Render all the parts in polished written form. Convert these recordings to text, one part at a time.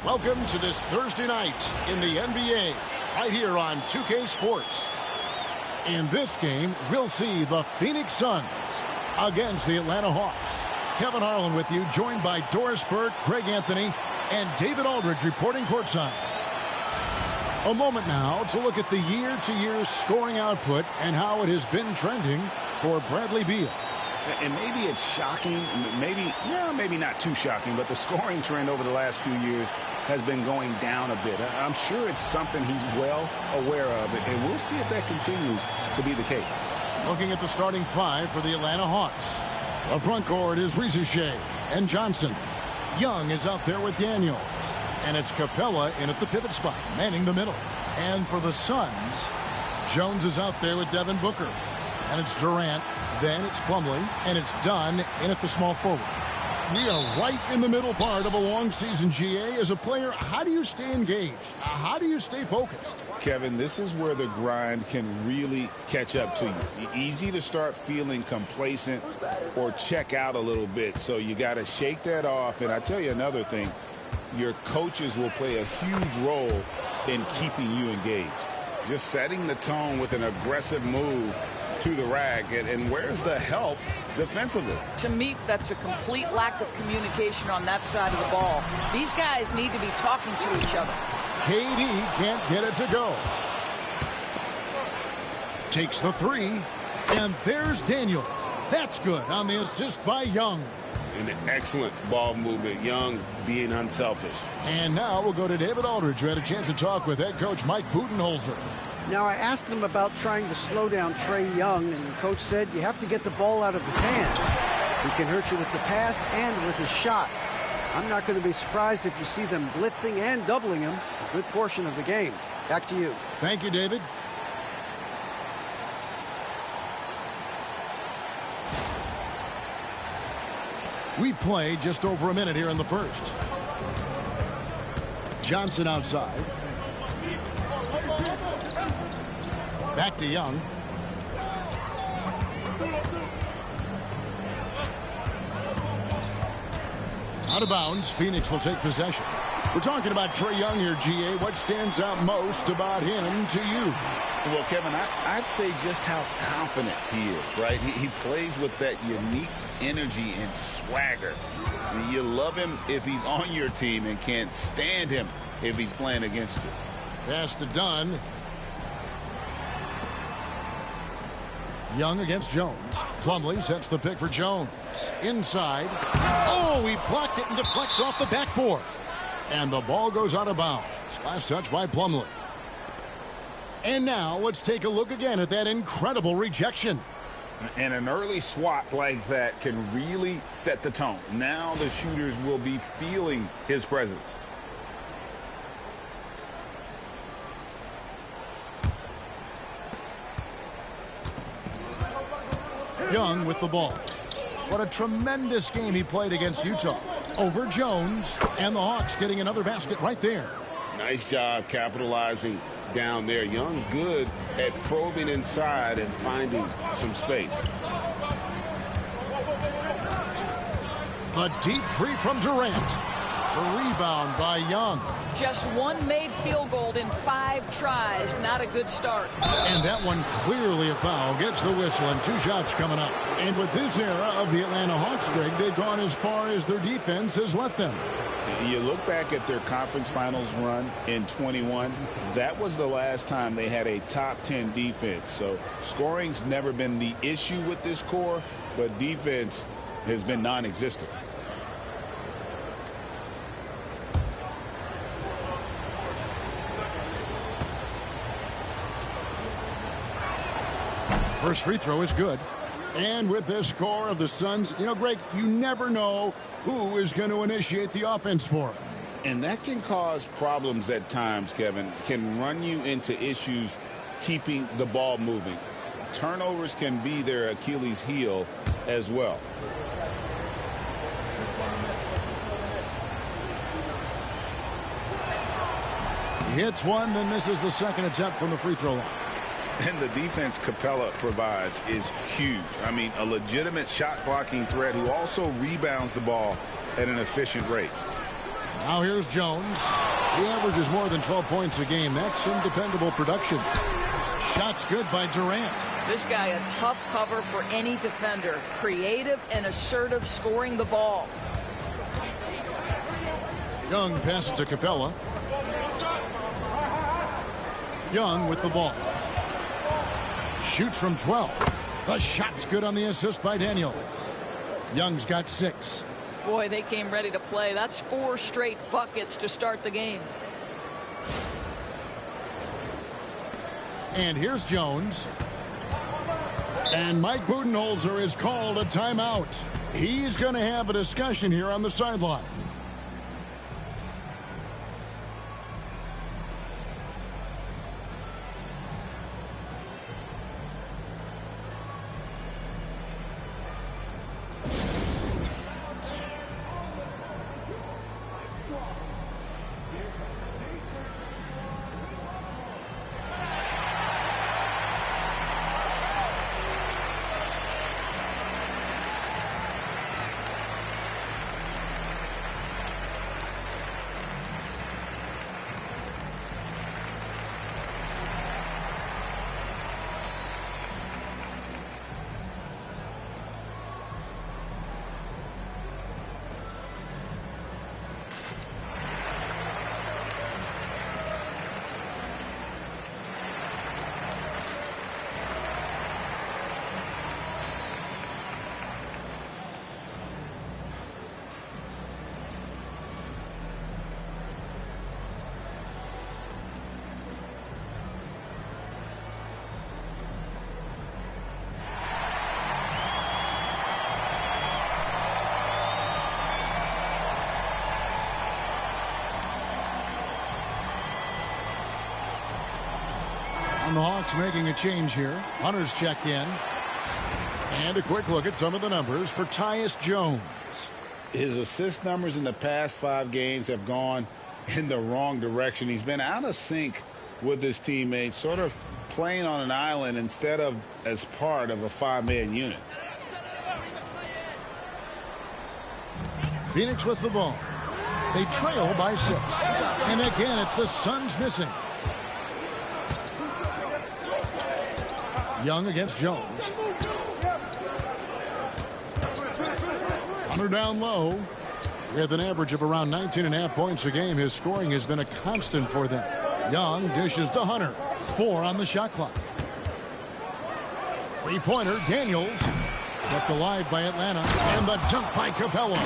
Welcome to this Thursday night in the NBA, right here on 2K Sports. In this game, we'll see the Phoenix Suns against the Atlanta Hawks. Kevin Harlan with you, joined by Doris Burke, Greg Anthony, and David Aldridge reporting courtside. A moment now to look at the year-to-year scoring output and how it has been trending for Bradley Beal. And maybe it's shocking, maybe not too shocking, but the scoring trend over the last few years has been going down a bit. I'm sure it's something he's well aware of, and we'll see if that continues to be the case. Looking at the starting five for the Atlanta Hawks. The front court is Rizushea and Johnson. Young is out there with Daniels. And it's Capella in at the pivot spot, manning the middle. And for the Suns, Jones is out there with Devin Booker. And it's Durant. Then it's Plumlee, and it's Dunn in at the small forward. We are right in the middle part of a long season, GA. As a player, how do you stay engaged? How do you stay focused? Kevin, this is where the grind can really catch up to you. Easy to start feeling complacent or check out a little bit. So you got to shake that off. And I tell you another thing, your coaches will play a huge role in keeping you engaged. Just setting the tone with an aggressive move to the rack, and where's the help defensively? To me, that's a complete lack of communication on that side of the ball. These guys need to be talking to each other. KD can't get it to go. Takes the three, and there's Daniels. That's good on the assist by Young. An excellent ball movement. Young being unselfish. And now we'll go to David Aldridge, who had a chance to talk with head coach Mike Budenholzer. Now, I asked him about trying to slow down Trae Young, and the coach said you have to get the ball out of his hands. He can hurt you with the pass and with his shot. I'm not going to be surprised if you see them blitzing and doubling him a good portion of the game. Back to you. Thank you, David. We play just over a minute here in the first. Johnson outside. Back to Young. Out of bounds. Phoenix will take possession. We're talking about Trae Young here, GA. What stands out most about him to you? Well, Kevin, I'd say just how confident he is, right? He plays with that unique energy and swagger. I mean, you love him if he's on your team and can't stand him if he's playing against you. Pass to Dunn. Young against Jones. Plumlee sets the pick for Jones. Inside. Oh, he blocked it and deflects off the backboard. And the ball goes out of bounds. Last touch by Plumlee. And now let's take a look again at that incredible rejection. And an early swat like that can really set the tone. Now the shooters will be feeling his presence. Young with the ball. What a tremendous game he played against Utah. Over Jones, and the Hawks getting another basket right there. Nice job capitalizing down there. Young good at probing inside and finding some space. A deep three from Durant. The rebound by Young. Just one made field goal in 5 tries. Not a good start. And that one clearly a foul. Gets the whistle, and 2 shots coming up. And with this era of the Atlanta Hawks, Greg, they've gone as far as their defense has let them. You look back at their conference finals run in 21, that was the last time they had a top 10 defense. So scoring's never been the issue with this core, but defense has been non-existent. First free throw is good. And with this score of the Suns, you know, Greg, you never know who is going to initiate the offense for them. And that can cause problems at times, Kevin. Can run you into issues keeping the ball moving. Turnovers can be their Achilles heel as well. He hits one, then misses the second attempt from the free throw line. And the defense Capella provides is huge. I mean, a legitimate shot blocking threat who also rebounds the ball at an efficient rate. Now here's Jones. He averages more than 12 points a game. That's some dependable production. Shots good by Durant. This guy a tough cover for any defender. Creative and assertive scoring the ball. Young passes to Capella. Young with the ball. Shoots from 12. The shot's good on the assist by Daniels. Young's got 6. Boy, they came ready to play. That's 4 straight buckets to start the game. And here's Jones. And Mike Budenholzer is called a timeout. He's going to have a discussion here on the sideline. And the Hawks making a change here. Hunter's checked in. And a quick look at some of the numbers for Tyus Jones. His assist numbers in the past 5 games have gone in the wrong direction. He's been out of sync with his teammates, sort of playing on an island instead of as part of a 5-man unit. Phoenix with the ball. They trail by 6. And again, it's the Suns missing. Young against Jones. Hunter down low. With an average of around 19.5 points a game, his scoring has been a constant for them. Young dishes to Hunter. 4 on the shot clock. Three-pointer, Daniels. Kept alive by Atlanta. And the dunk by Capella.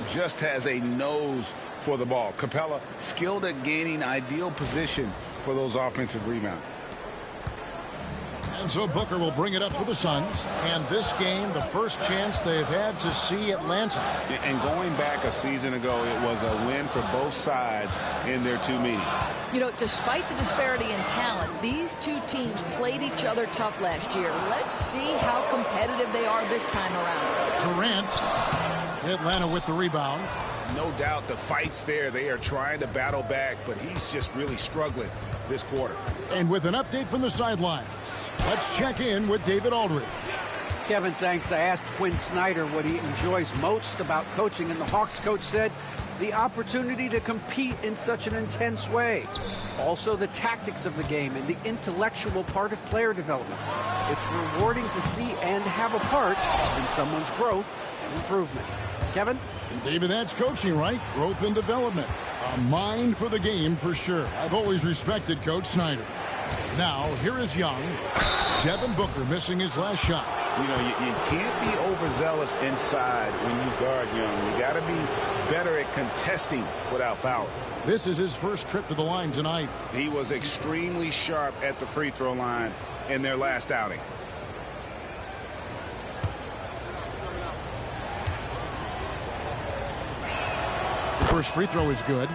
Just has a nose for the ball. Capella skilled at gaining ideal position for those offensive rebounds. And so Booker will bring it up for the Suns. And this game, the first chance they've had to see Atlanta. And going back a season ago, it was a win for both sides in their 2 meetings. You know, despite the disparity in talent, these 2 teams played each other tough last year. Let's see how competitive they are this time around. Durant. Atlanta with the rebound. No doubt the fight's there. They are trying to battle back, but he's just really struggling this quarter. And with an update from the sidelines, let's check in with David Aldridge. Kevin, thanks. I asked Quinn Snyder what he enjoys most about coaching, and the Hawks coach said the opportunity to compete in such an intense way. Also, the tactics of the game and the intellectual part of player development. It's rewarding to see and have a part in someone's growth and improvement. Kevin? David, that's coaching, right? Growth and development. A mind for the game for sure. I've always respected Coach Snyder. Now, here is Young. Devin Booker missing his last shot. You know, you can't be overzealous inside when you guard Young. You got to be better at contesting without fouling. This is his first trip to the line tonight. He was extremely sharp at the free throw line in their last outing. The first free throw is good.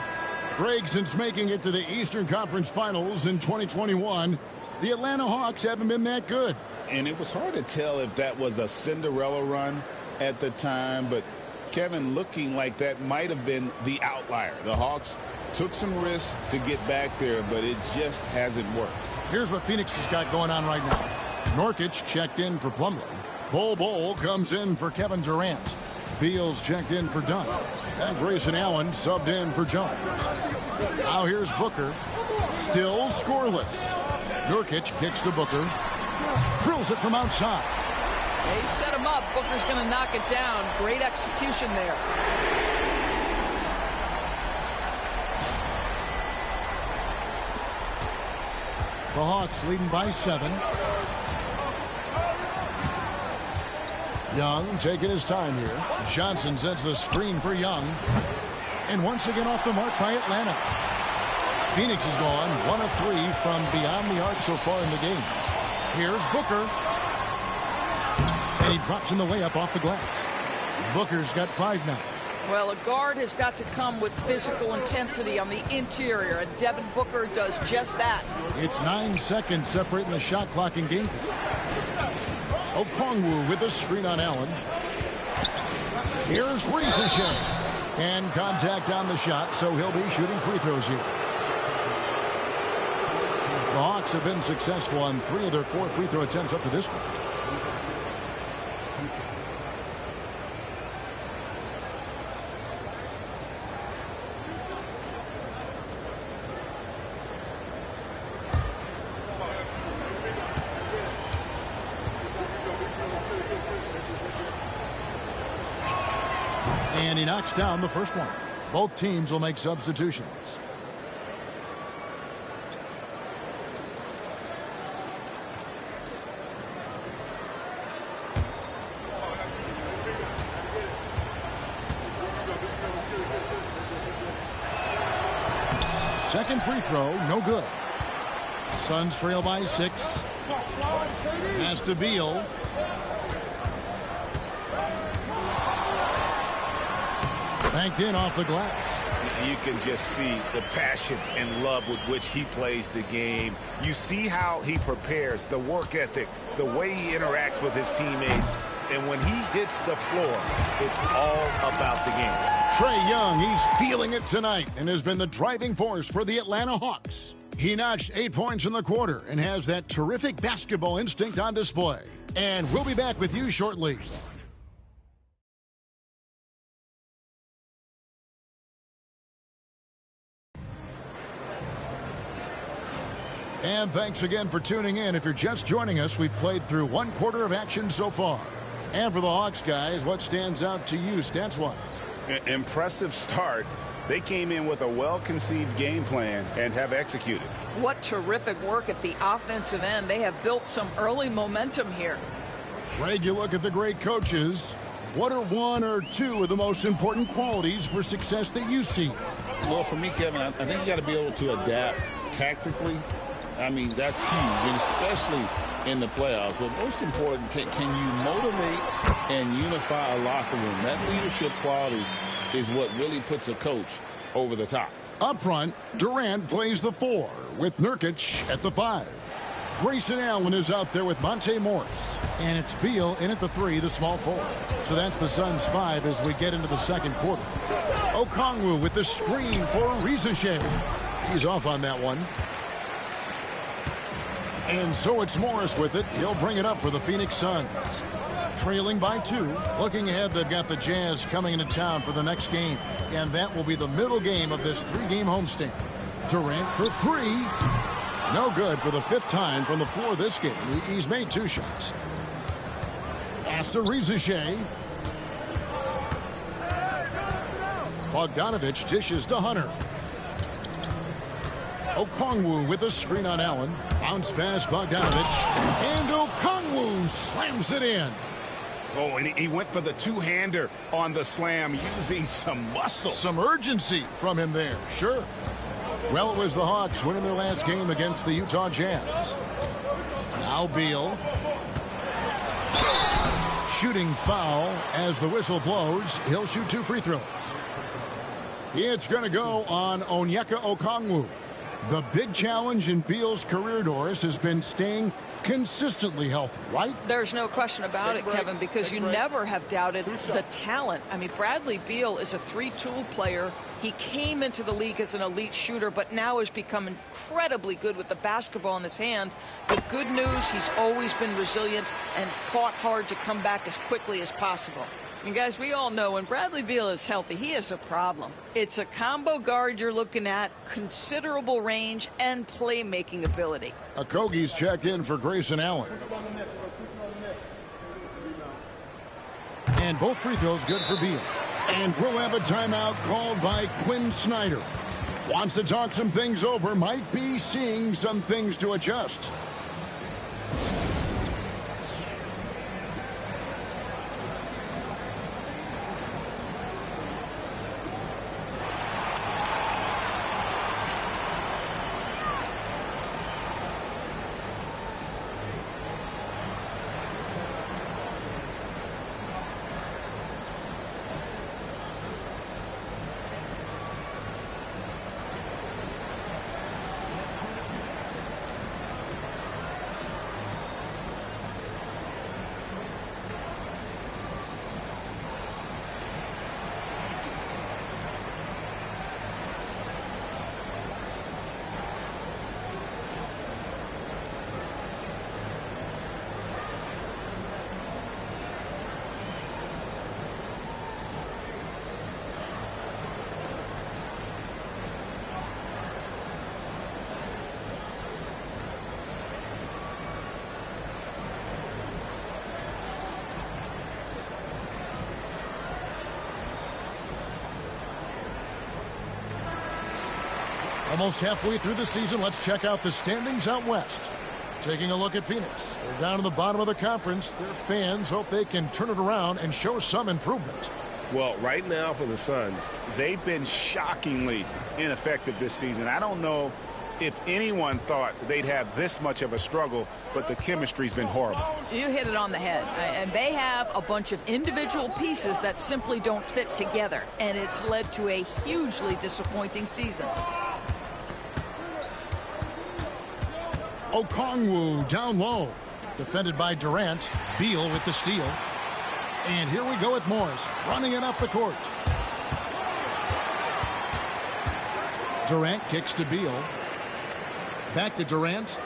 Greg, since making it to the Eastern Conference Finals in 2021, the Atlanta Hawks haven't been that good. And it was hard to tell if that was a Cinderella run at the time, but Kevin, looking like that might have been the outlier. The Hawks took some risks to get back there, but it just hasn't worked. Here's what Phoenix has got going on right now. Nurkic checked in for Plumlee. Bol comes in for Kevin Durant. Beal's checked in for Dunn. And Grayson Allen subbed in for Jones. Now here's Booker. Still scoreless. Nurkic kicks to Booker. Drills it from outside. They set him up. Booker's going to knock it down. Great execution there. The Hawks leading by 7. Young taking his time here. Johnson sends the screen for Young. And once again off the mark by Atlanta. Phoenix has gone 1 of 3 from beyond the arc so far in the game. Here's Booker. And he drops in the layup off the glass. Booker's got 5 now. Well, a guard has got to come with physical intensity on the interior, and Devin Booker does just that. It's 9 seconds separating the shot clock and game clock. Okongwu with a screen on Allen. Here's Risacher. And contact on the shot, so he'll be shooting free throws here. The Hawks have been successful on 3 of their 4 free throw attempts up to this point. And he knocks down the first one. Both teams will make substitutions. Second free throw, no good. Suns trail by 6. Pass to Beal. Banked in off the glass. You can just see the passion and love with which he plays the game. You see how he prepares, the work ethic, the way he interacts with his teammates. And when he hits the floor, it's all about the game. Trae Young, he's feeling it tonight and has been the driving force for the Atlanta Hawks. He notched 8 points in the quarter and has that terrific basketball instinct on display. And we'll be back with you shortly. And thanks again for tuning in. If you're just joining us, we've played through 1 quarter of action so far. And for the Hawks, guys, what stands out to you stats-wise? Impressive start. They came in with a well-conceived game plan and have executed. What terrific work at the offensive end. They have built some early momentum here. Greg, you look at the great coaches. What are 1 or 2 of the most important qualities for success that you see? Well, for me, Kevin, I think you got to be able to adapt tactically. I mean, that's huge, and especially in the playoffs. But most important, can you motivate and unify a locker room? That leadership quality is what really puts a coach over the top. Up front, Durant plays the 4 with Nurkic at the 5. Grayson Allen is out there with Monte Morris. And it's Beal in at the 3, the small forward. So that's the Suns' 5 as we get into the second quarter. Okongwu with the screen for Risacher. He's off on that one. And so it's Morris with it. He'll bring it up for the Phoenix Suns. Trailing by 2. Looking ahead, they've got the Jazz coming into town for the next game. And that will be the middle game of this 3-game homestand. Durant for 3. No good for the 5th time from the floor this game. He's made 2 shots. Pass to Risacher. Bogdanovich dishes to Hunter. Okongwu with a screen on Allen. Bounce pass Bogdanovich. And Okongwu slams it in. Oh, and he went for the two-hander on the slam using some muscle. Some urgency from him there, sure. Well, it was the Hawks winning their last game against the Utah Jazz. Now Beal. Shooting foul as the whistle blows. He'll shoot 2 free throws. It's going to go on Onyeka Okongwu. The big challenge in Beal's career, Doris, has been staying consistently healthy, right? There's no question about it, Kevin, because you never have doubted the talent. I mean, Bradley Beal is a 3-tool player. He came into the league as an elite shooter, but now has become incredibly good with the basketball in his hand. The good news, he's always been resilient and fought hard to come back as quickly as possible. And guys, we all know when Bradley Beal is healthy, he is a problem. It's a combo guard you're looking at, considerable range and playmaking ability. Okogie's checked in for Grayson Allen. And both free throws good for Beal. And we'll have a timeout called by Quinn Snyder. Wants to talk some things over, might be seeing some things to adjust. Almost halfway through the season, let's check out the standings out west. Taking a look at Phoenix. They're down in the bottom of the conference. Their fans hope they can turn it around and show some improvement. Well, right now for the Suns, they've been shockingly ineffective this season. I don't know if anyone thought they'd have this much of a struggle, but the chemistry's been horrible. You hit it on the head. And they have a bunch of individual pieces that simply don't fit together. And it's led to a hugely disappointing season. Okongwu down low. Defended by Durant. Beal with the steal. And here we go with Morris running it up the court. Durant kicks to Beal. Back to Durant.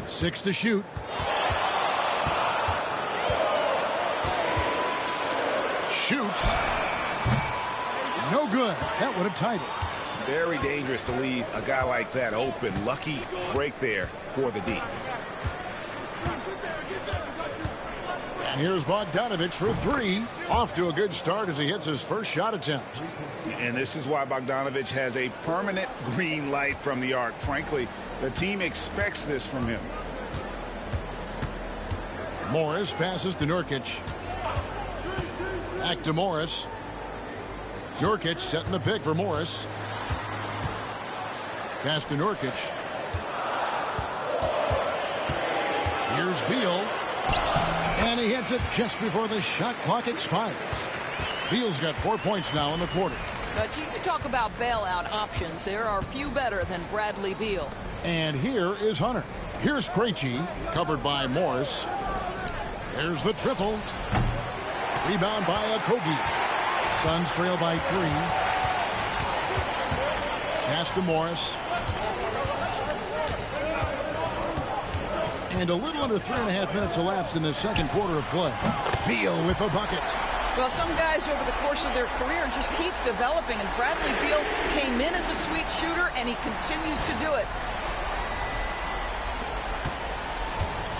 6 to shoot. Shoots. No good. That would have tied it. Very dangerous to leave a guy like that open. Lucky break there for the D. And here's Bogdanovich for 3. Off to a good start as he hits his first shot attempt. And this is why Bogdanovich has a permanent green light from the arc. Frankly, the team expects this from him. Morris passes to Nurkic. Back to Morris. Nurkic setting the pick for Morris. Pass to Nurkic. Here's Beal. And he hits it just before the shot clock expires. Beal's got 4 points now in the quarter. But you talk about bailout options. There are few better than Bradley Beal. And here is Hunter. Here's Krejci, covered by Morris. There's the triple. Rebound by Okogie. Suns trail by 3. Pass to Morris. And a little under 3.5 minutes elapsed in the second quarter of play. Beal with the bucket. Well, some guys over the course of their career just keep developing, and Bradley Beal came in as a sweet shooter, and he continues to do it.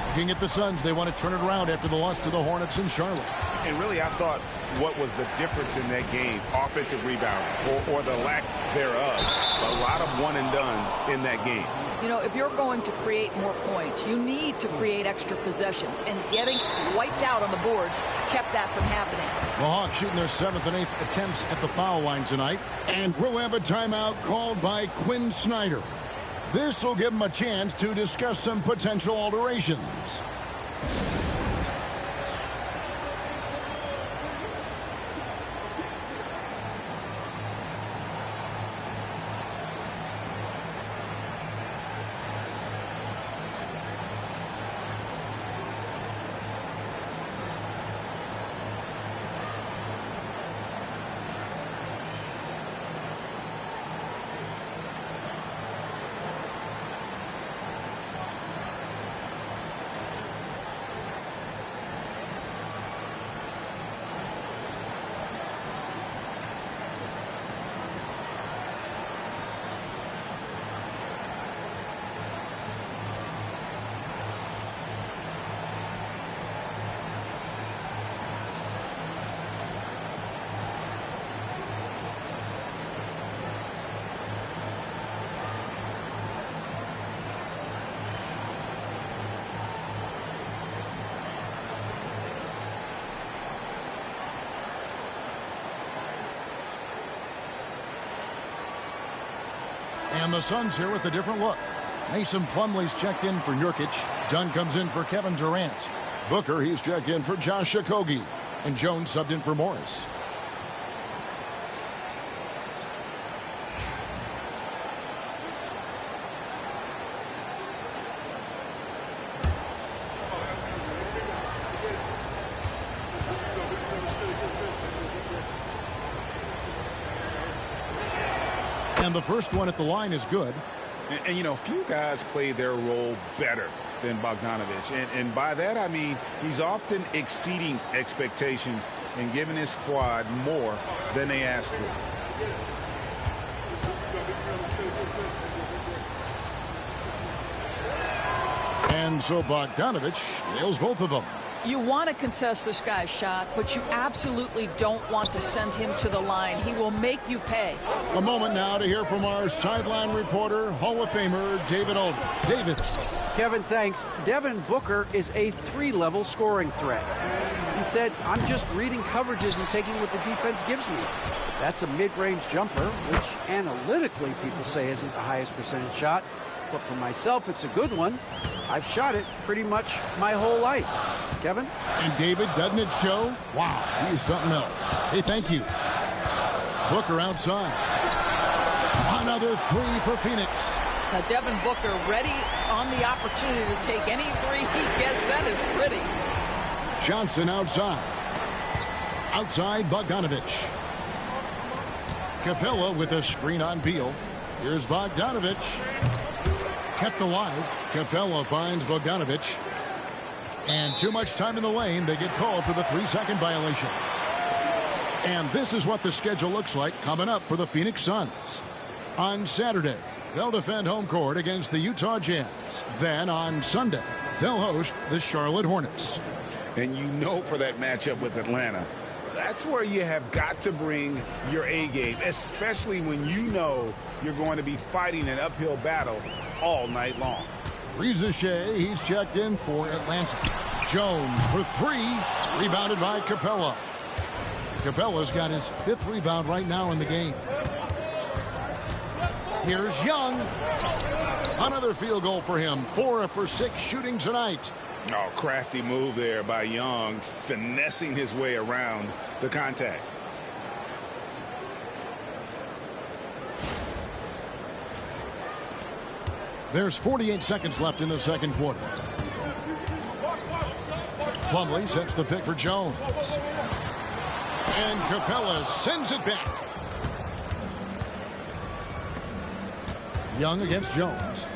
Looking at the Suns, they want to turn it around after the loss to the Hornets in Charlotte. And really, I thought what was the difference in that game, offensive rebound or the lack thereof. A lot of one-and-dones in that game. You know, if you're going to create more points, you need to create extra possessions, and getting wiped out on the boards kept that from happening. The Hawks shooting their 7th and 8th attempts at the foul line tonight, and we'll have a timeout called by Quinn Snyder. This will give him a chance to discuss some potential alterations. And the Suns here with a different look. Mason Plumlee's checked in for Nurkic. Dunn comes in for Kevin Durant. Booker, he's checked in for Josh Okogie. And Jones subbed in for Morris. And the first one at the line is good. And you know, few guys play their role better than Bogdanovich. And by that, I mean he's often exceeding expectations and giving his squad more than they asked for. And so Bogdanovich nails both of them. You want to contest this guy's shot, but you absolutely don't want to send him to the line. He will make you pay. A moment now to hear from our sideline reporter, Hall of Famer David Aldridge. David. Kevin, thanks. Devin Booker is a 3-level scoring threat. He said, I'm just reading coverages and taking what the defense gives me. That's a mid-range jumper, which analytically people say isn't the highest percentage shot. But for myself, it's a good one. I've shot it pretty much my whole life. Kevin? And David, doesn't it show? Wow, he's something else. Hey, thank you. Booker outside. Another three for Phoenix. Now Devin Booker ready on the opportunity to take any three he gets. That is pretty. Johnson outside. Outside Bogdanovich. Capella with a screen on Beal. Here's Bogdanovich. Kept alive. Capella finds Bogdanovich. And too much time in the lane. They get called for the 3-second violation. And this is what the schedule looks like coming up for the Phoenix Suns. On Saturday, they'll defend home court against the Utah Jazz. Then on Sunday, they'll host the Charlotte Hornets. And you know, for that matchup with Atlanta, that's where you have got to bring your A game, especially when you know you're going to be fighting an uphill battle all night long. Reza Shea, he's checked in for Atlanta. Jones for three, rebounded by Capella. Capella's got his 5th rebound right now in the game. Here's Young. Another field goal for him. 4 for 6 shooting tonight. Oh, crafty move there by Young, finessing his way around the contact. There's 48 seconds left in the second quarter. Plumlee sets the pick for Jones. And Capella sends it back. Young against Jones.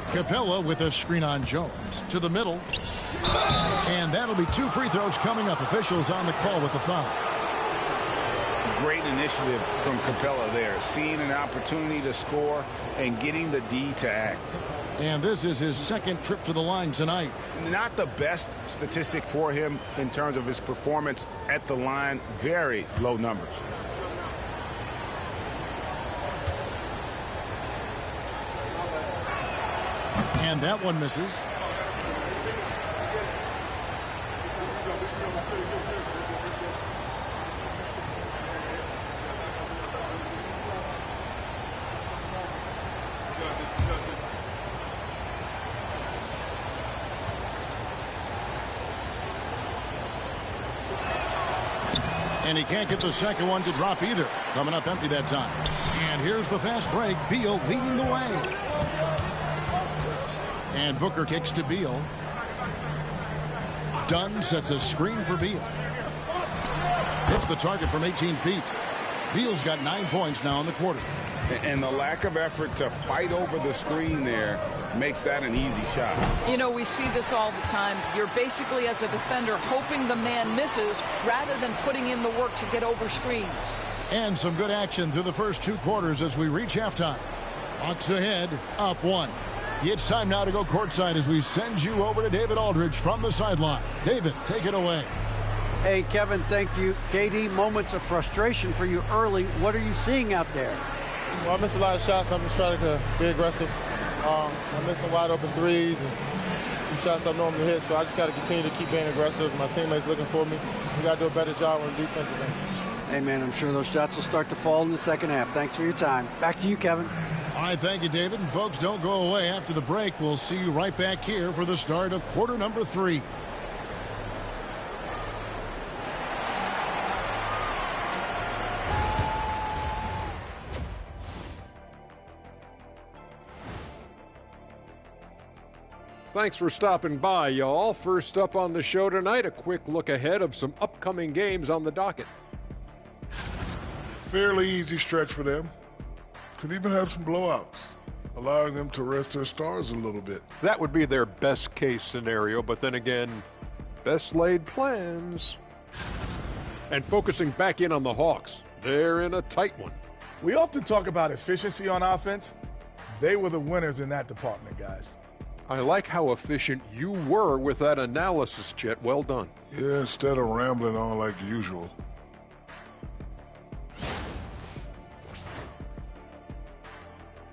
Capella with a screen on Jones to the middle. And that'll be 2 free throws coming up. Officials on the call with the foul. great initiative from Capella there, seeing an opportunity to score and getting the D to act. And this is his second trip to the line tonight. Not the best statistic for him in terms of his performance at the line. Very low numbers. And that one misses. And he can't get the second one to drop either. Coming up empty that time. And here's the fast break. Beal leading the way. And Booker kicks to Beal. Dunn sets a screen for Beal. Hits the target from 18 feet. Beal's got 9 points now in the quarter. And the lack of effort to fight over the screen there makes that an easy shot. You know, we see this all the time. You're basically, as a defender, hoping the man misses rather than putting in the work to get over screens. And some good action through the first 2 quarters as we reach halftime. Hawks ahead, up 1. It's time now to go courtside as we send you over to David Aldridge from the sideline. David, take it away. Hey, Kevin, thank you. KD, moments of frustration for you early. What are you seeing out there? Well, I missed a lot of shots. I'm just trying to be aggressive. I missed some wide open threes and some shots I normally hit, so I just got to continue to keep being aggressive. My teammates looking for me. We got to do a better job on the defensive end. Hey, man, I'm sure those shots will start to fall in the second half. Thanks for your time. Back to you, Kevin. All right, thank you, David. And folks, don't go away. After the break, we'll see you right back here for the start of quarter number 3. Thanks for stopping by, y'all. First up on the show tonight, a quick look ahead of some upcoming games on the docket. Fairly easy stretch for them. Could even have some blowouts, allowing them to rest their stars a little bit. That would be their best case scenario, but then again, best laid plans. And focusing back in on the Hawks, they're in a tight one. We often talk about efficiency on offense. They were the winners in that department, guys. I like how efficient you were with that analysis, Chet. Well done. Yeah, instead of rambling on like usual.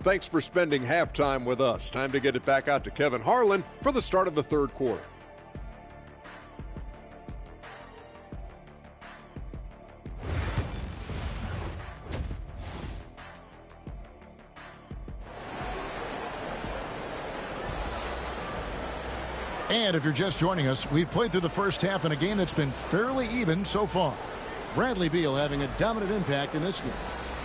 Thanks for spending halftime with us. Time to get it back out to Kevin Harlan for the start of the third quarter. And if you're just joining us, we've played through the first half in a game that's been fairly even so far. Bradley Beal having a dominant impact in this game.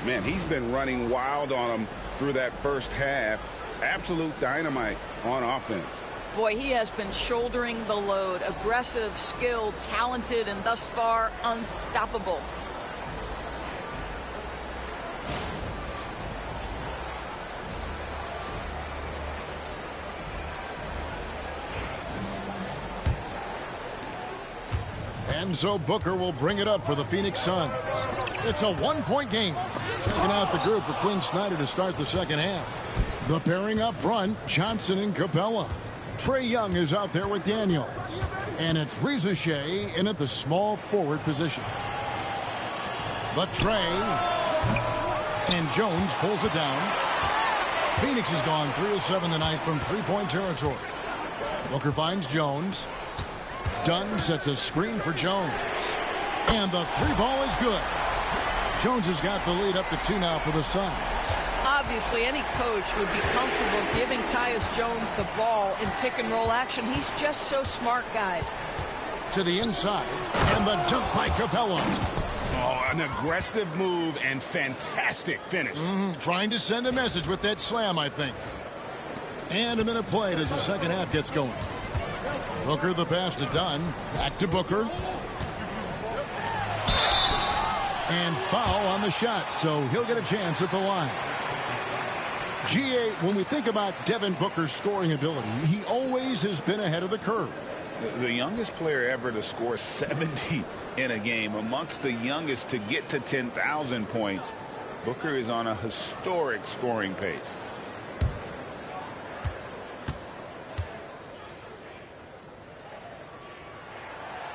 Man, he's been running wild on them through that first half. Absolute dynamite on offense. Boy, he has been shouldering the load. Aggressive, skilled, talented, and thus far unstoppable. And so Booker will bring it up for the Phoenix Suns. It's a 1-point game. Checking out the group for Quinn Snyder to start the second half. The pairing up front, Johnson and Capella. Trae Young is out there with Daniels. And it's Reza Shea in at the small forward position. The Trae. And Jones pulls it down. Phoenix has gone 3 of 7 tonight from three-point territory. Booker finds Jones. Dunn sets a screen for Jones. And the 3-ball is good. Jones has got the lead up to 2 now for the Suns. Obviously, any coach would be comfortable giving Tyus Jones the ball in pick-and-roll action. He's just so smart, guys. To the inside. And the dunk by Capella. Oh, an aggressive move and fantastic finish. Trying to send a message with that slam, I think. And a minute played as the second half gets going. Booker the pass to Dunn. Back to Booker. And foul on the shot, so he'll get a chance at the line. GA, when we think about Devin Booker's scoring ability, he always has been ahead of the curve. The youngest player ever to score 70 in a game, amongst the youngest to get to 10,000 points. Booker is on a historic scoring pace.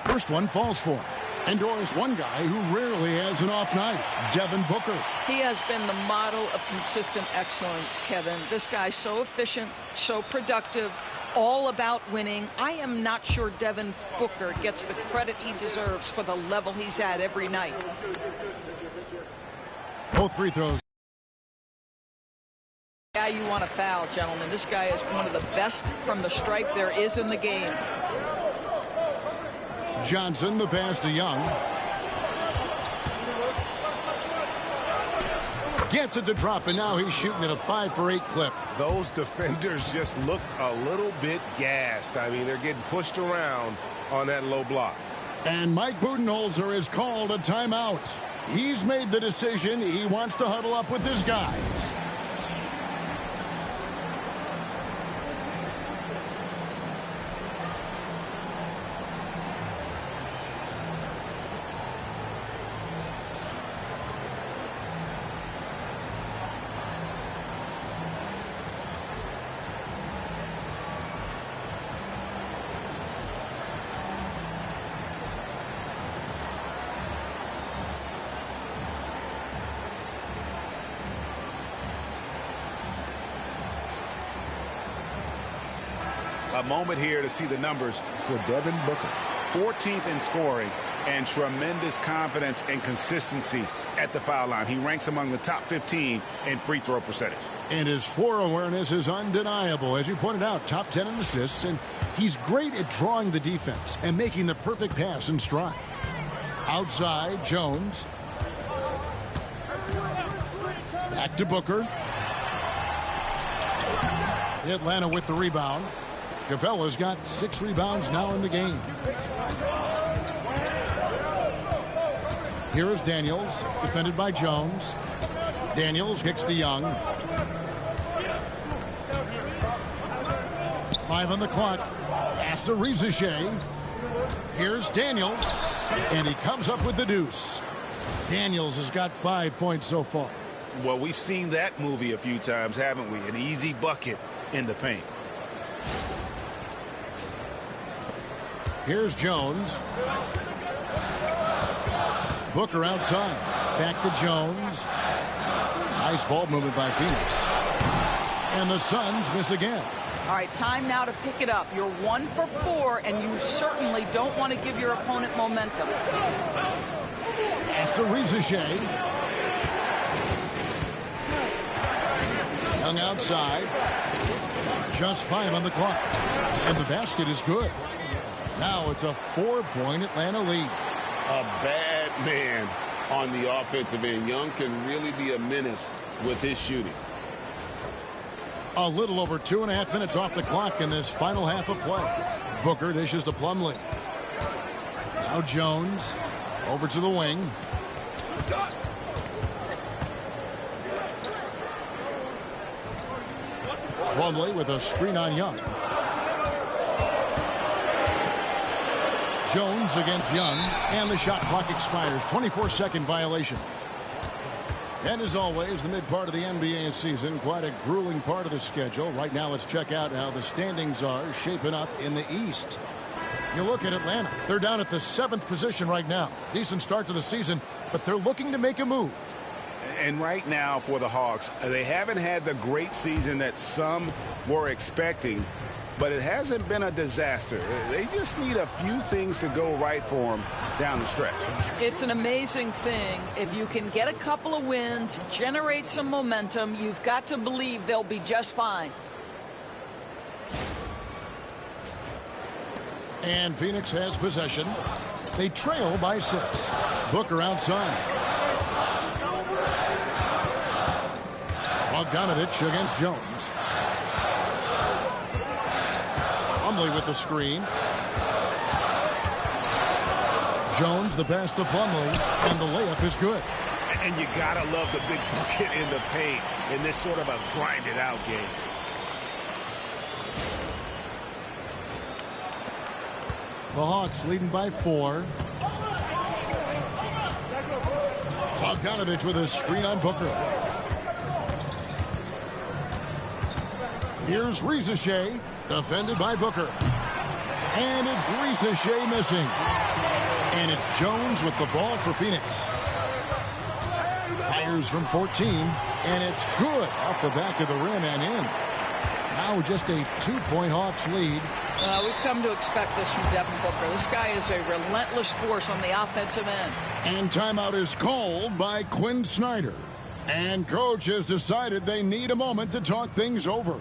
First one falls for him. And Doris, one guy who rarely has an off night, Devin Booker. He has been the model of consistent excellence, Kevin. This guy's so efficient, so productive, all about winning. I am not sure Devin Booker gets the credit he deserves for the level he's at every night. Both free throws. Yeah, you want to foul, gentlemen. This guy is one of the best from the stripe there is in the game. Johnson, the pass to Young. Gets it to drop, and now he's shooting at a 5 for 8 clip. Those defenders just look a little bit gassed. I mean, they're getting pushed around on that low block. And Mike Budenholzer has called a timeout. He's made the decision. He wants to huddle up with his guys. A moment here to see the numbers for Devin Booker. 14th in scoring and tremendous confidence and consistency at the foul line. He ranks among the top 15 in free throw percentage. And his floor awareness is undeniable. As you pointed out, top 10 in assists, and he's great at drawing the defense and making the perfect pass in stride. Outside, Jones. Back to Booker. Atlanta with the rebound. Capella's got 6 rebounds now in the game. Here is Daniels, defended by Jones. Daniels kicks to Young. 5 on the clock. Pass to Rizachet. Here's Daniels, and he comes up with the deuce. Daniels has got 5 points so far. Well, we've seen that movie a few times, haven't we? An easy bucket in the paint. Here's Jones. Booker outside. Back to Jones. Nice ball movement by Phoenix. And the Suns miss again. All right, time now to pick it up. You're 1 for 4, and you certainly don't want to give your opponent momentum. Pass to Rizachet. Young outside. Just 5 on the clock. And the basket is good. Now it's a 4-point Atlanta lead. A bad man on the offensive end. Young can really be a menace with his shooting. A little over 2.5 minutes off the clock in this final half of play. Booker dishes to Plumlee. Now Jones over to the wing. Plumlee with a screen on Young. Jones against Young, and the shot clock expires. 24-second violation. And as always, the mid part of the NBA season, quite a grueling part of the schedule. Right now, let's check out how the standings are shaping up in the East. You look at Atlanta. They're down at the 7th position right now. Decent start to the season, but they're looking to make a move. And right now for the Hawks, they haven't had the great season that some were expecting, but it hasn't been a disaster. They just need a few things to go right for them down the stretch. It's an amazing thing. If you can get a couple of wins, generate some momentum, you've got to believe they'll be just fine. And Phoenix has possession. They trail by 6. Booker outside. Bogdanovich against Jones. Plumlee with the screen. Jones, the pass to Plumlee, and the layup is good. And you gotta love the big bucket in the paint in this sort of a grinded out game. The Hawks leading by 4. Bogdanovich with a screen on Booker. Here's Risacher, defended by Booker. And it's Risacher missing. And it's Jones with the ball for Phoenix. Fires from 14, and it's good off the back of the rim and in. Now just a 2-point Hawks lead. We've come to expect this from Devin Booker. This guy is a relentless force on the offensive end. And timeout is called by Quinn Snyder. And coach has decided they need a moment to talk things over.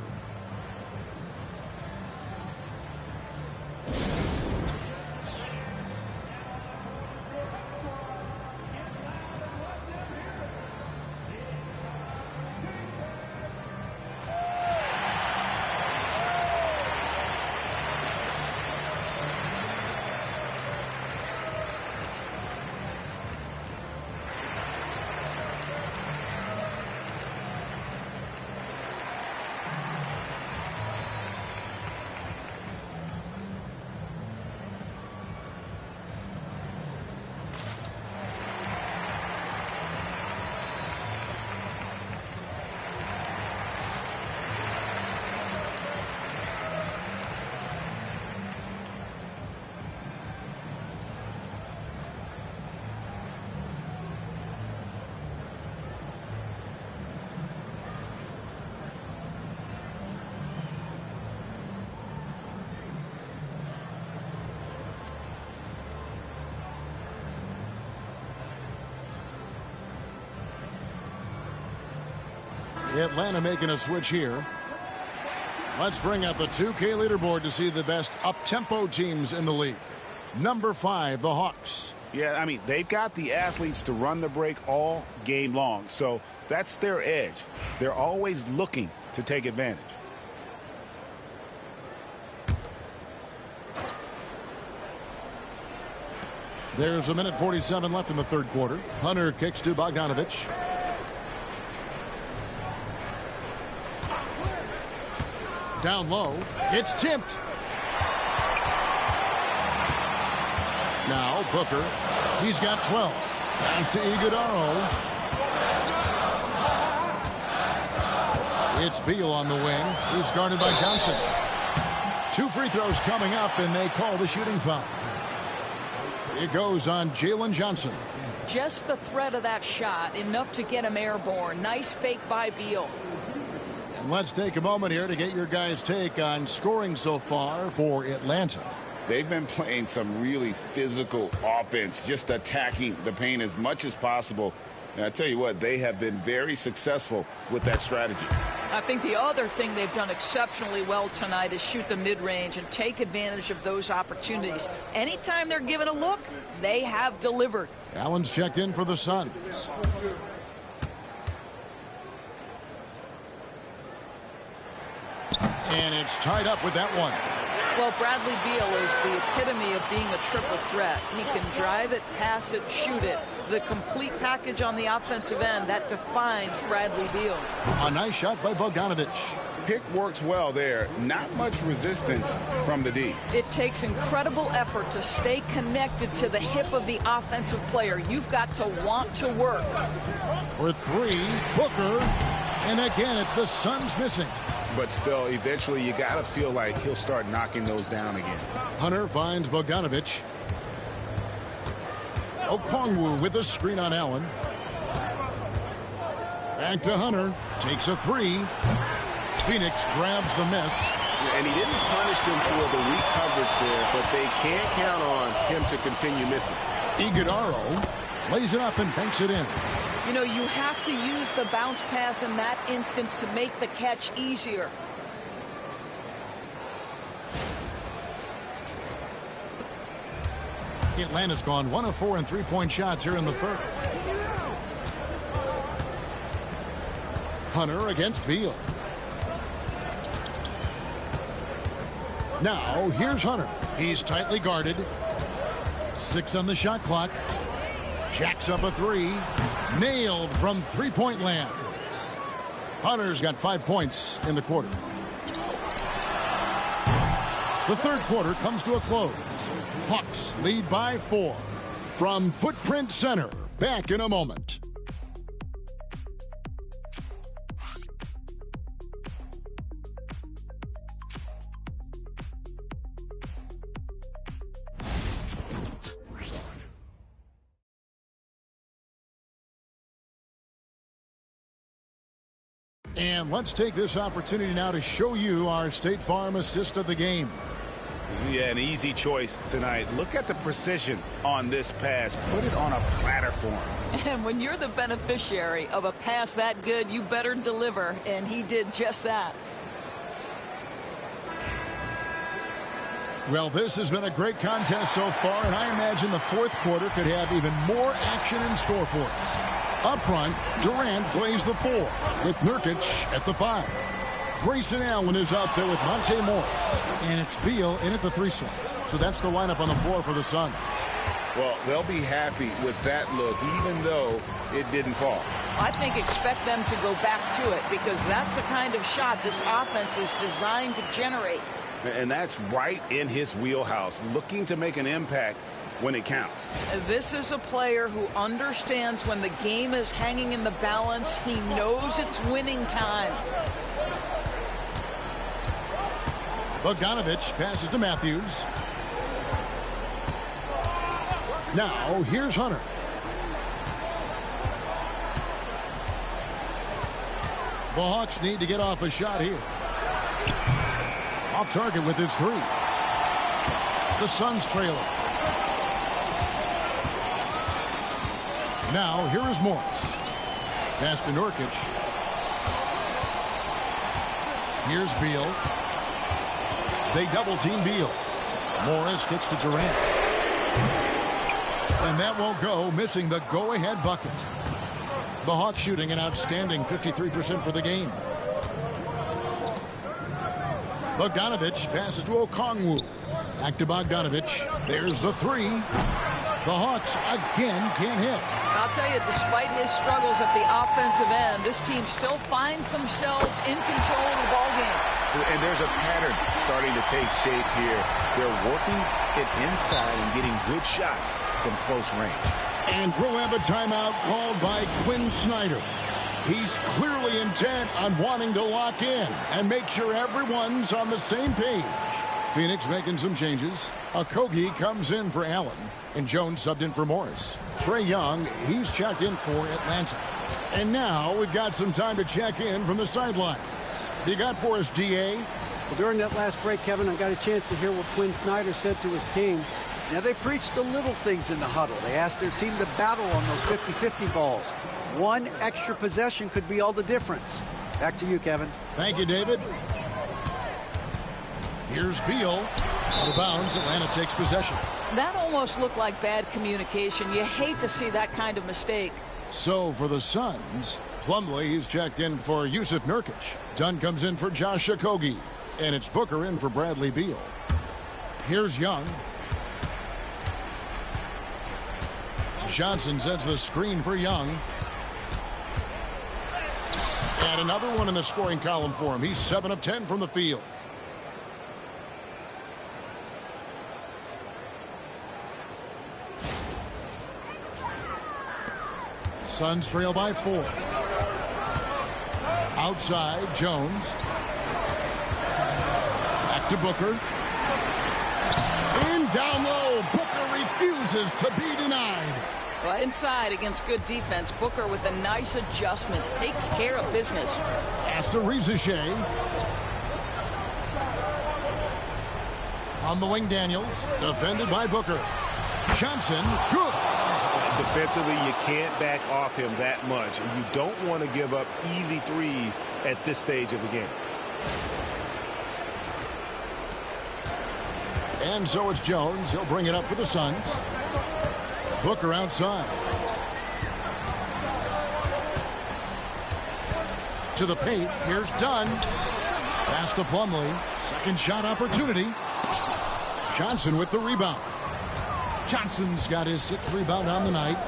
Atlanta making a switch here. Let's bring out the 2K leaderboard to see the best up-tempo teams in the league. Number 5, the Hawks. Yeah, I mean, they've got the athletes to run the break all game long. So that's their edge. They're always looking to take advantage. There's a minute 47 left in the third quarter. Hunter kicks to Bogdanovich. Down low. It's tipped. Now Booker. He's got 12. Pass to Iguodala. It's Beal on the wing. He's guarded by Johnson. 2 free throws coming up, and they call the shooting foul. It goes on Jalen Johnson. Just the threat of that shot, enough to get him airborne. Nice fake by Beal. And let's take a moment here to get your guys' take on scoring so far for Atlanta. They've been playing some really physical offense, just attacking the paint as much as possible. And I tell you what, they have been very successful with that strategy. I think the other thing they've done exceptionally well tonight is shoot the mid-range and take advantage of those opportunities. Anytime they're given a look, they have delivered. Allen's checked in for the Suns. And it's tied up with that one. Well, Bradley Beal is the epitome of being a triple threat. He can drive it, pass it, shoot it. The complete package on the offensive end, that defines Bradley Beal. A nice shot by Bogdanovich. Pick works well there. Not much resistance from the D. It takes incredible effort to stay connected to the hip of the offensive player. You've got to want to work. For 3, Booker. And again, it's the Suns missing. But still, eventually you got to feel like he'll start knocking those down again. Hunter finds Bogdanovich. Okongwu with a screen on Allen. Back to Hunter. Takes a 3. Phoenix grabs the miss. And he didn't punish them for the weak coverage there, but they can't count on him to continue missing. Iguodala lays it up and banks it in. You know, you have to use the bounce pass in that instance to make the catch easier. Atlanta's gone 1 of 4 in three-point shots here in the third. Hunter against Beal. Now, here's Hunter. He's tightly guarded. 6 on the shot clock. Jacks up a 3. Nailed from three-point land. Hunter's got 5 points in the quarter. The third quarter comes to a close. Hawks lead by 4. From Footprint Center, back in a moment. And let's take this opportunity now to show you our State Farm assist of the game. Yeah, an easy choice tonight. Look at the precision on this pass. Put it on a platter for him. And when you're the beneficiary of a pass that good, you better deliver, and he did just that. Well, this has been a great contest so far, and I imagine the fourth quarter could have even more action in store for us. Up front, Durant plays the 4 with Nurkic at the 5. Grayson Allen is out there with Monte Morris, and it's Beal in at the 3 slot. So that's the lineup on the floor for the Suns. Well, they'll be happy with that look, even though it didn't fall. I think expect them to go back to it because that's the kind of shot this offense is designed to generate. And that's right in his wheelhouse, looking to make an impact when it counts. This is a player who understands when the game is hanging in the balance. He knows it's winning time. Bogdanovich passes to Matthews. Now, here's Hunter. The Hawks need to get off a shot here. Off target with his 3. The Suns trail it. Now, here is Morris. Pass to Nurkic. Here's Beal. They double-team Beal. Morris kicks to Durant. And that won't go, missing the go-ahead bucket. The Hawks shooting an outstanding 53% for the game. Bogdanovich passes to Okongwu. Back to Bogdanovich. There's the 3. The Hawks again can't hit. I'll tell you, despite his struggles at the offensive end, this team still finds themselves in control of the ballgame. And there's a pattern starting to take shape here. They're working it inside and getting good shots from close range. And we'll have a timeout called by Quinn Snyder. He's clearly intent on wanting to lock in and make sure everyone's on the same page. Phoenix making some changes. Okogie comes in for Allen, and Jones subbed in for Morris. Trae Young, he's checked in for Atlanta. And now we've got some time to check in from the sidelines. You got for us, DA? Well, during that last break, Kevin, I got a chance to hear what Quinn Snyder said to his team. Now, they preached the little things in the huddle. They asked their team to battle on those 50-50 balls. One extra possession could be all the difference. Back to you, Kevin. Thank you, David. Here's Beal. Out of bounds, Atlanta takes possession. That almost looked like bad communication. You hate to see that kind of mistake. So for the Suns, Plumlee, he's checked in for Yusuf Nurkic. Dunn comes in for Josh Okogie. And it's Booker in for Bradley Beal. Here's Young. Johnson sets the screen for Young. And another one in the scoring column for him. He's 7 of 10 from the field. Suns trail by 4. Outside, Jones. Back to Booker. In down low. Booker refuses to be denied. Well, inside against good defense, Booker with a nice adjustment takes care of business. Pass to Rizachet. On the wing, Daniels. Defended by Booker. Johnson, good. Defensively, you can't back off him that much. You don't want to give up easy threes at this stage of the game. And so it's Jones. He'll bring it up for the Suns. Booker outside. To the paint. Here's Dunn. Pass to Plumlee. Second shot opportunity. Johnson with the rebound. Johnson's got his 6th rebound on the night.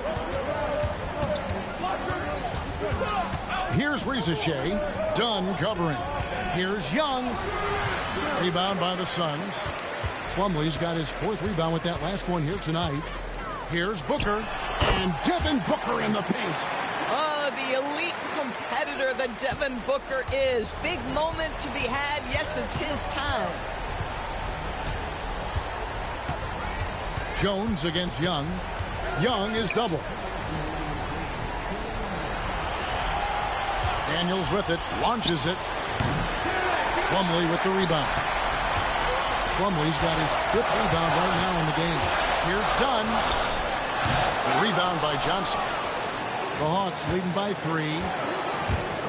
Here's Rizachet. Dunn covering. Here's Young. Rebound by the Suns. Plumlee's got his 4th rebound with that last one here tonight. Here's Booker, and Devin Booker in the paint. Oh, the elite competitor that Devin Booker is. Big moment to be had. Yes, it's his time. Jones against Young. Young is double. Daniels with it, launches it. Plumlee with the rebound. Plumlee's got his 5th rebound right now in the game. Here's Dunn. The rebound by Johnson. The Hawks leading by 3.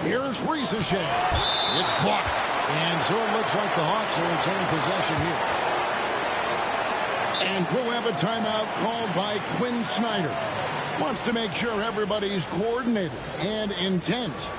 Here's Risacher. It's blocked. And so it looks like the Hawks are retaining possession here. And we'll have a timeout called by Quinn Snyder. Wants to make sure everybody's coordinated and intent.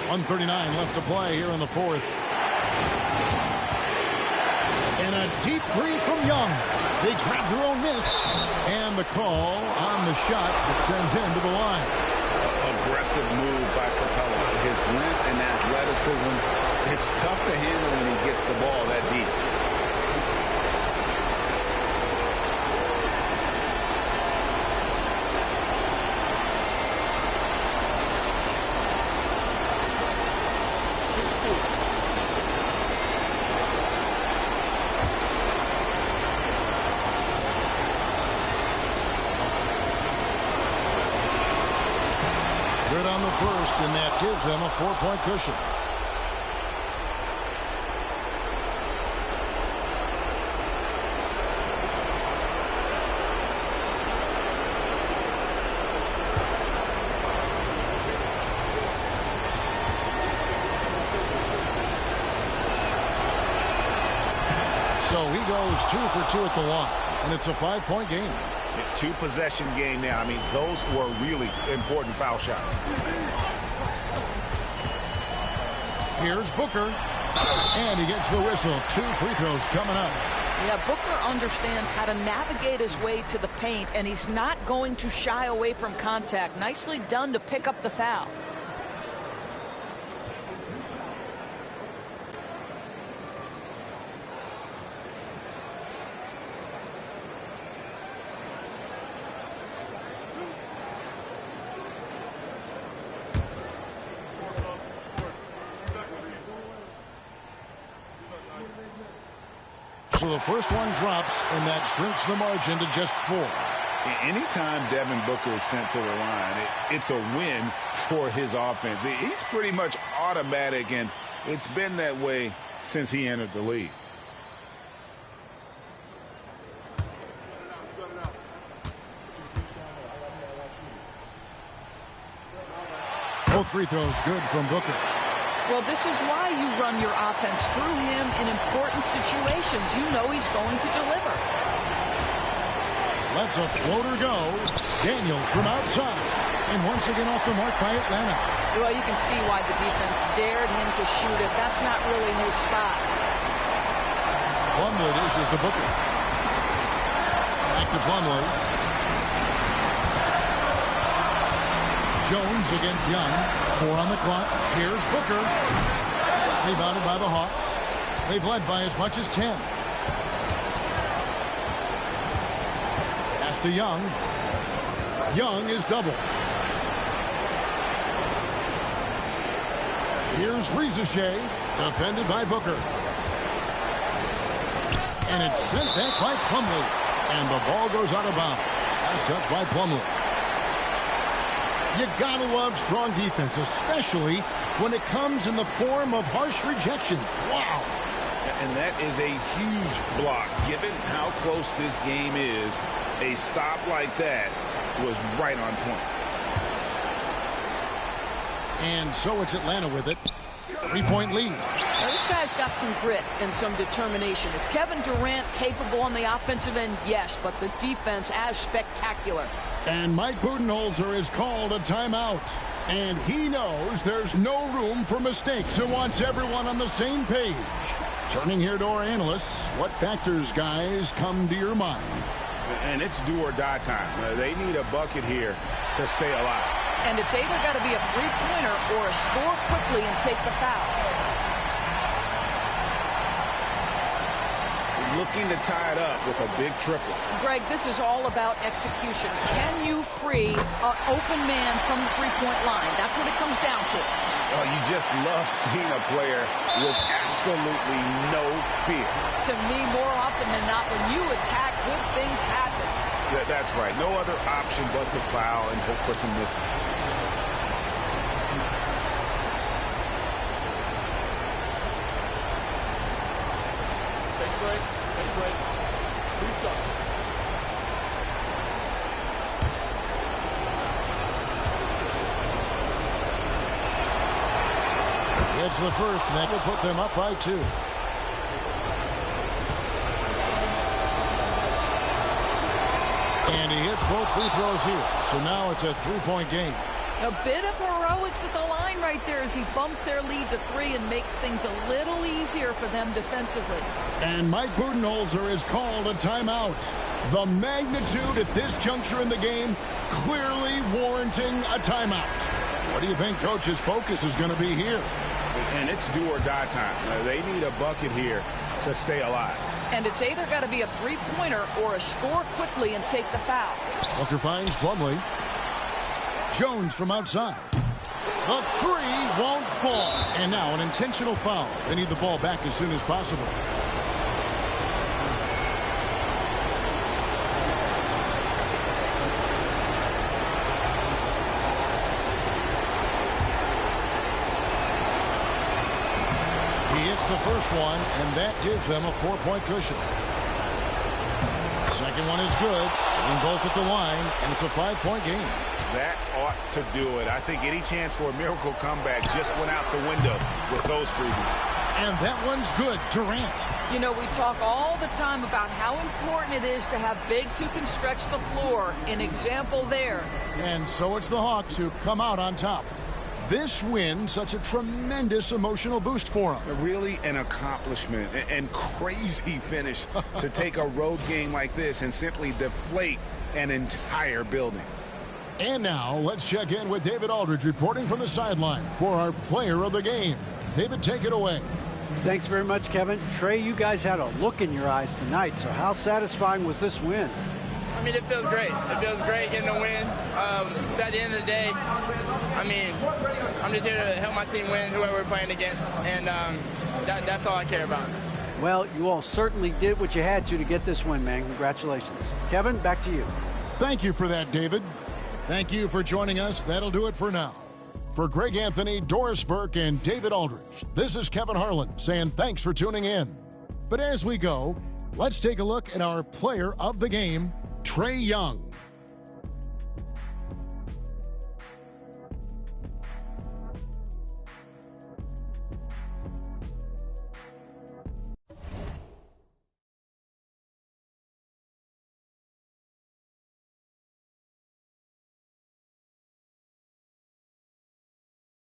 .139 left to play here in the 4th. And a deep three from Young. They grab their own miss. And the call on the shot that sends him to the line. Aggressive move by Capella. His length and athleticism, it's tough to handle when he gets the ball that deep. Good on the first, and that gives them a 4-point cushion. So he goes 2 for 2 at the line, and it's a 5-point game. 2-possession game now. I mean, those were really important foul shots. Here's Booker, and he gets the whistle. 2 free throws coming up. Yeah, Booker understands how to navigate his way to the paint, and he's not going to shy away from contact. Nicely done to pick up the foul. So the first one drops, and that shrinks the margin to just 4. Anytime Devin Booker is sent to the line, it's a win for his offense. He's pretty much automatic, and it's been that way since he entered the league. Both free throws good from Booker. Well, this is why you run your offense through him in important situations. You know he's going to deliver. Lets a floater go. Daniel from outside. And once again off the mark by Atlanta. Well, you can see why the defense dared him to shoot it. That's not really his spot. Plumlee dishes to Booker. Back to Plumlee. Jones against Young. 4 on the clock. Here's Booker. Rebounded by the Hawks. They've led by as much as 10. Pass to Young. Young is double. Here's Risacher. Defended by Booker. And it's sent back by Plumlee. And the ball goes out of bounds. Last touch by Plumlee. You gotta love strong defense, especially when it comes in the form of harsh rejections. Wow. And that is a huge block. Given how close this game is, a stop like that was right on point. And so it's Atlanta with it. 3-point lead. Now, this guy's got some grit and some determination. Is Kevin Durant capable on the offensive end? Yes, but the defense as spectacular. And Mike Budenholzer has called a timeout. And he knows there's no room for mistakes and wants everyone on the same page. Turning here to our analysts, what factors, guys, come to your mind? And it's do or die time. They need a bucket here to stay alive. And it's either got to be a three-pointer or a score quickly and take the foul. Looking to tie it up with a big triple. Greg, this is all about execution. Can you free an open man from the three-point line? That's what it comes down to. Oh, you just love seeing a player with absolutely no fear. To me, more often than not, when you attack, good things happen. That's right. No other option but to foul and hope for some misses. Take a break. Take a break. Reset. It's the first, and that will put them up by 2. And he hits both free throws here. So now it's a 3-point game. A bit of heroics at the line right there as he bumps their lead to 3 and makes things a little easier for them defensively. And Mike Budenholzer has called a timeout. The magnitude at this juncture in the game clearly warranting a timeout. What do you think Coach's focus is going to be here? And it's do or die time. They need a bucket here to stay alive. And it's either got to be a three-pointer or a score quickly and take the foul. Booker finds Plumlee. Jones from outside. The 3 won't fall. And now an intentional foul. They need the ball back as soon as possible. The first one, and that gives them a 4-point cushion. Second one is good, and both at the line, and it's a 5-point game. That ought to do it. I think any chance for a miracle comeback just went out the window with those freebies. And that one's good. Durant. You know, we talk all the time about how important it is to have bigs who can stretch the floor. An example there. And so it's the Hawks who come out on top. This win, such a tremendous emotional boost for them. Really an accomplishment and crazy finish to take a road game like this and simply deflate an entire building. And now let's check in with David Aldridge reporting from the sideline for our player of the game. David, take it away. Thanks very much, Kevin. Trey, you guys had a look in your eyes tonight, so how satisfying was this win? I mean, it feels great. It feels great getting a win. But at the end of the day, I mean, I'm just here to help my team win, whoever we're playing against, and that's all I care about. Well, you all certainly did what you had to get this win, man. Congratulations. Kevin, back to you. Thank you for that, David. Thank you for joining us. That'll do it for now. For Greg Anthony, Doris Burke, and David Aldridge, this is Kevin Harlan saying thanks for tuning in. But as we go, let's take a look at our player of the game, Trae Young.